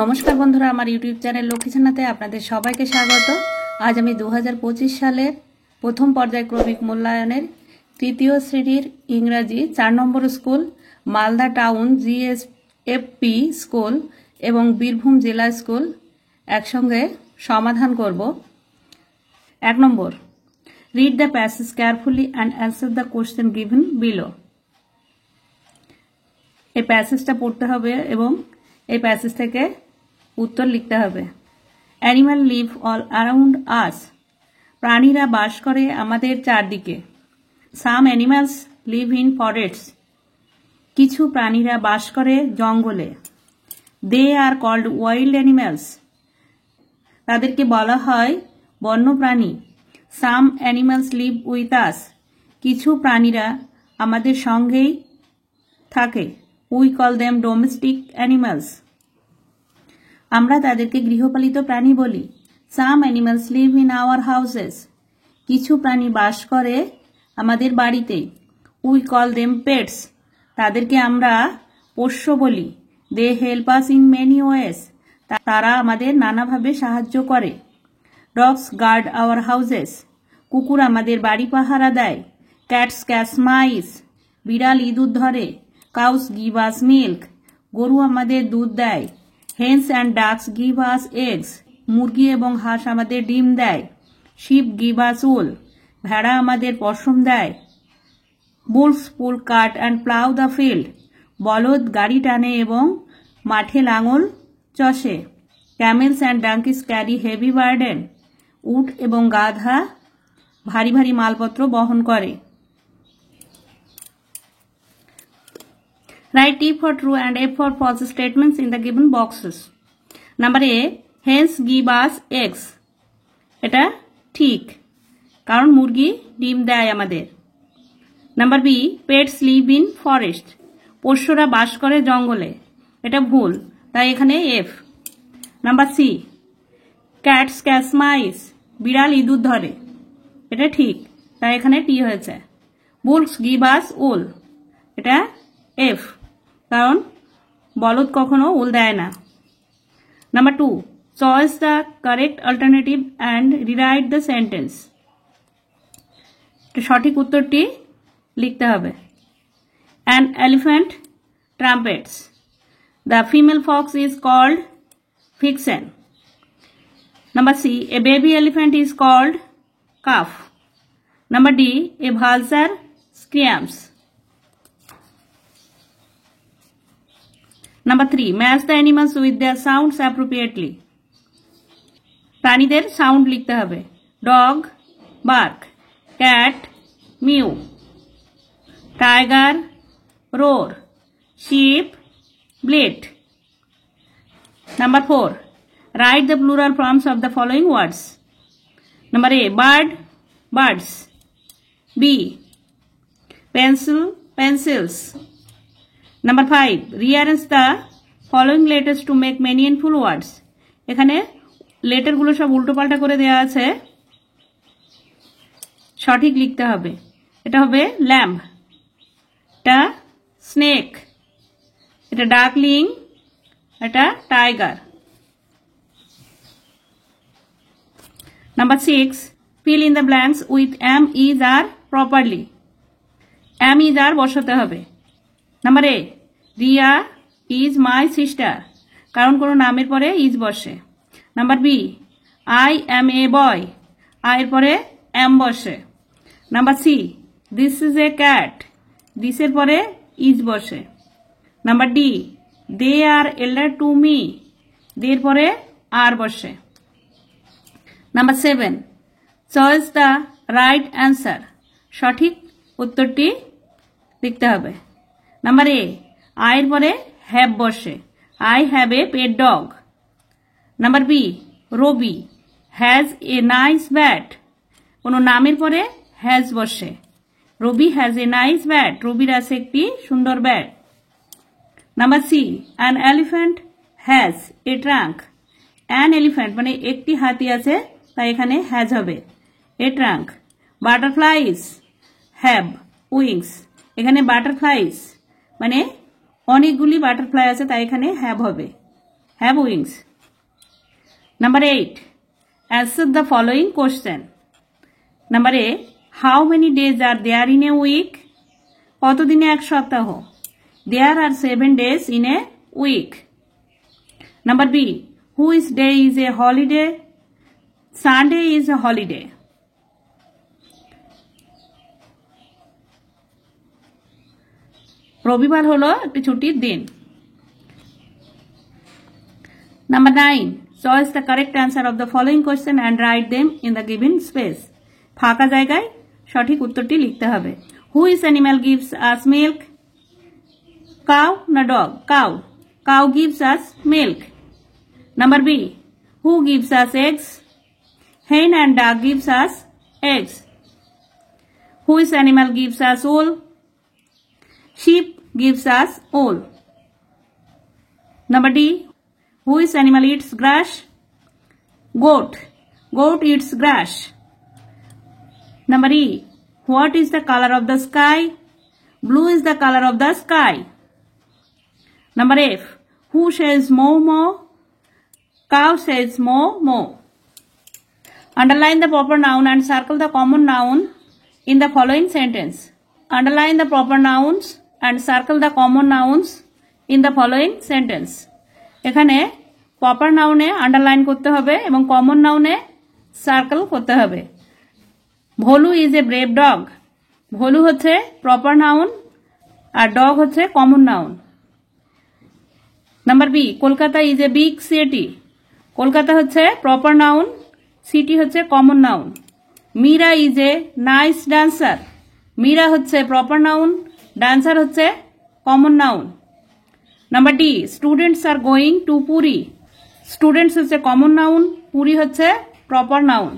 নমস্কার বন্ধুরা, আমার ইউটিউব চ্যানেল লক্ষ্মী ছানাতে আপনাদের সবাইকে স্বাগত। আজ আমি 2025 সালের প্রথম পর্যায়ক্রমিক মূল্যায়নের তৃতীয় শ্রেণীর ইংরাজি 4 নম্বর school Malda town GSFP school এবং বীরভূম জেলা স্কুল একসঙ্গে সমাধান করব। 1 নম্বর, read the passage carefully and answer the question given below. এই প্যাসেজটা পড়তে হবে এবং এই প্যাসেজ থেকে উত্তর লিখতে হবে। Animal live all around us. প্রাণীরা বাস করে আমাদের চারদিকে। Some animals live in forests. কিছু প্রাণীরা বাস করে জঙ্গলে। They are called wild animals. তাদেরকে বলা হয় বন্যপ্রাণী। Some animals live with us. কিছু প্রাণীরা আমাদের সঙ্গেই থাকে। We call them domestic animals. আমরা তাদেরকে গৃহপালিত প্রাণী বলি। Some animals live in our houses. কিছু প্রাণী বাস করে আমাদের বাড়িতে। We call them pets. তাদেরকে আমরা পোষ্য বলি। They help us in many ways. তারা আমাদের নানাভাবে সাহায্য করে। Dogs guard our houses. কুকুর আমাদের বাড়ি পাহারা দেয়। Cats catch mice. বিড়াল ইঁদুর ধরে। Cows give us milk. গরু আমাদের দুধ দেয়। Hens and ducks give us eggs. মুরগি এবং হাঁস আমাদের ডিম দেয়। Sheep give us wool. ভেড়া আমাদের পশম দেয়। Bulls pull cart and plough the field. বলদ গাড়ি টানে এবং মাঠে লাঙল চষে। Camels and donkeys carry heavy burden. উট এবং গাধা ভারী ভারী মালপত্র বহন করে। Write T for true and F for false statements in the given boxes. Number A, hens give us eggs. এটা ঠিক, কারণ মুরগি ডিম দেয় আমাদের। Number B, pets live in forest. পোষ্যরা বাস করে জঙ্গলে। এটা ভুল, তাই এখানে F. Number C, cats catch mice. বিড়াল ইঁদুর ধরে। এটা ঠিক, তাই এখানে টি হয়েছে। Bulls give us wool. এটা এফ, কারণ বলদ কখনো উল দেয় না। Number 2, choice the correct alternative and rewrite the sentence. সঠিক উত্তরটি লিখতে হবে। An elephant trumpets. The female fox is called vixen. Number C, A baby elephant is called calf. Number D, a vulture screams. Number 3, match the animals with their sounds appropriately. প্রাণীদের sound লিখতে হবে। Dog bark, cat mew, tiger roar, sheep bleat. Number 4, write the plural forms of the following words. Number A, bird birds. B, pencil pencils. Number 5, rearrange the following letters to make meaningful words. এখানে লেটারগুলো সব উল্টো পাল্টা করে দেওয়া আছে, সঠিক লিখতে হবে। এটা হবে ল্যাম্ব, এটা স্নেক, এটা ডাকলিং, এটা tiger. Number 6, fill in the blanks with am, is, are properly. am, is, are বসাতে হবে। Number A, Riya is my sister, কারণ কোনো নামের পরে ইজ বসে। Number B, I am a boy, আয়ের পরে অ্যাম বসে। Number C, this is a cat, দিসের পরে ইজ বসে। Number D, they are elder to me, দের পরে আর বসে। Number 7, choice the right answer, সঠিক উত্তরটি লিখতে হবে। নাম্বার এ, আয়ের পরে হ্যাভ বসে, I have a pet dog. Number B, Ravi has a nice bat, কোনো নামের পরে হ্যাজ বসে। Ravi has a nice bat, রবির আছে একটি সুন্দর bat. Number C, an elephant has a trunk. An elephant মানে একটি হাতি আছে, তাই এখানে হ্যাজ হবে। A trunk. Butterflies have wings, এখানে বাটারফ্লাইজ মানে অনেকগুলি বাটারফ্লাই আছে, তাই এখানে হ্যাভ হবে। have wings. Number 8. Answer the following question. Number A. How many days are there in a week? কত দিনে এক সপ্তাহ? There are 7 days in a week. Number B. Which day is a holiday? Sunday is a holiday. রবিবার হলো একটি ছুটির দিন। Number 9. Choose the correct answer of the following question and write them in the given space. ফাঁকা জায়গায় সঠিক উত্তরটি লিখতে হবে। Which animal gives us milk? Cow না dog? Cow. Cow gives us milk. Number B. Who gives us eggs? Hen and duck gives us eggs. Which animal gives us wool? Sheep gives us wool. Number D. Which animal eats grass? Goat. Goat eats grass. Number E. What is the color of the sky? Blue is the color of the sky. Number F. Who says moo moo? Cow says moo moo. Underline the proper noun and circle the common noun in the following sentence. Underline the proper nouns and circle the common nouns in the following sentence. এখানে proper নাউনে underline করতে হবে এবং common নাউনে circle করতে হবে। Bholu is a brave dog. Bholu হচ্ছে proper noun আর ডগ হচ্ছে common noun. Number B, Kolkata is a big city. Kolkata হচ্ছে প্রপার নাউন, সিটি হচ্ছে common noun. Meera is a nice dancer. Meera হচ্ছে প্রপার নাউন, ডান্সার হচ্ছে common noun. Number D, students are going to Puri. Students হচ্ছে common noun, Puri হচ্ছে proper noun.